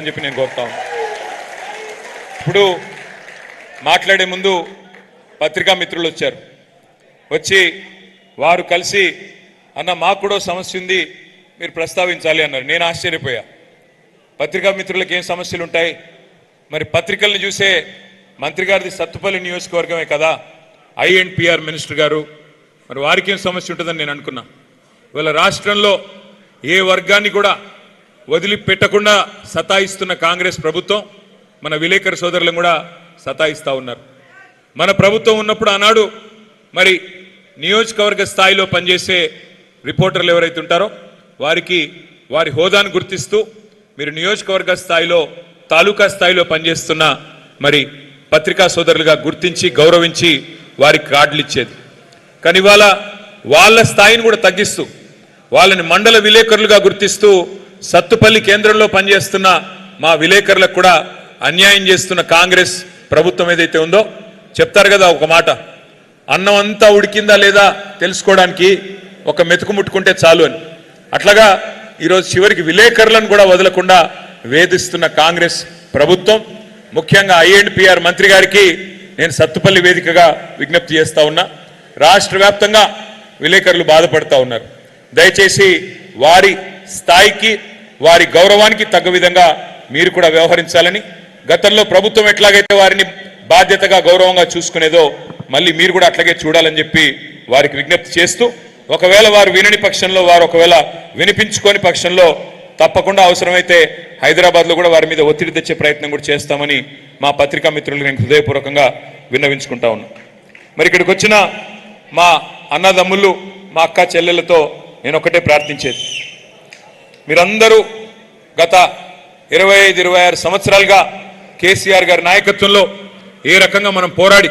అని చెప్పి నేను కోరుతాను. ఇప్పుడు మాట్లాడే ముందు పత్రికా మిత్రులు వచ్చారు. వచ్చి వారు కలిసి అన్న మాకు కూడా సమస్య ఉంది, మీరు ప్రస్తావించాలి అన్నారు. నేను ఆశ్చర్యపోయా. పత్రికా మిత్రులకు ఏం సమస్యలు ఉంటాయి? మరి పత్రికల్ని చూసే మంత్రి గారిది సత్తుపల్లి నియోజకవర్గమే కదా, ఐఎన్పిఆర్ మినిస్టర్ గారు, మరి వారికి ఏం సమస్య ఉంటుందని నేను అనుకున్నా. ఇవాళ రాష్ట్రంలో ఏ వర్గాన్ని కూడా వదిలిపెట్టకుండా సతాయిస్తున్న కాంగ్రెస్ ప్రభుత్వం మన విలేకరు సోదరులను కూడా సతాయిస్తూ ఉన్నారు. మన ప్రభుత్వం ఉన్నప్పుడు ఆనాడు మరి నియోజకవర్గ స్థాయిలో పనిచేసే రిపోర్టర్లు ఎవరైతే ఉంటారో వారికి వారి హోదాను గుర్తిస్తూ మీరు నియోజకవర్గ స్థాయిలో తాలూకా స్థాయిలో పనిచేస్తున్న మరి పత్రికా సోదరులుగా గుర్తించి గౌరవించి వారికి కార్డులు ఇచ్చేది. కానీ ఇవాళ వాళ్ళ స్థాయిని కూడా తగ్గిస్తూ వాళ్ళని మండల విలేకరులుగా గుర్తిస్తూ సత్తుపల్లి కేంద్రంలో పనిచేస్తున్న మా విలేకరులకు కూడా అన్యాయం చేస్తున్న కాంగ్రెస్ ప్రభుత్వం ఏదైతే ఉందో, చెప్తారు కదా ఒక మాట, అన్నం అంతా ఉడికిందా లేదా తెలుసుకోవడానికి ఒక మెతుకు ముట్టుకుంటే చాలు అని. అట్లాగా ఈరోజు చివరికి విలేకరులను కూడా వదలకుండా వేధిస్తున్న కాంగ్రెస్ ప్రభుత్వం, ముఖ్యంగా ఐఎన్పిఆర్ మంత్రి గారికి నేను సత్తుపల్లి వేదికగా విజ్ఞప్తి చేస్తా ఉన్నా. రాష్ట్ర వ్యాప్తంగా విలేకరులు బాధపడతా ఉన్నారు. దయచేసి వారి స్థాయికి వారి గౌరవానికి తగ్గ విధంగా మీరు కూడా వ్యవహరించాలని, గతంలో ప్రభుత్వం ఎట్లాగైతే వారిని బాధ్యతగా గౌరవంగా చూసుకునేదో మళ్ళీ మీరు కూడా అట్లాగే చూడాలని చెప్పి వారికి విజ్ఞప్తి చేస్తూ, ఒకవేళ వారు వినని పక్షంలో, వారు ఒకవేళ వినిపించుకోని పక్షంలో తప్పకుండా అవసరమైతే హైదరాబాద్లో కూడా వారి మీద ఒత్తిడి తెచ్చే ప్రయత్నం కూడా చేస్తామని మా పత్రికా మిత్రులు నేను హృదయపూర్వకంగా విన్నవించుకుంటా ఉన్నా. మరి ఇక్కడికి వచ్చిన మా అన్నదమ్ముళ్ళు, మా అక్క చెల్లెలతో నేను ఒకటే ప్రార్థించేది, మీరందరూ గత 25-26 సంవత్సరాలుగా కేసీఆర్ గారి నాయకత్వంలో ఏ రకంగా మనం పోరాడి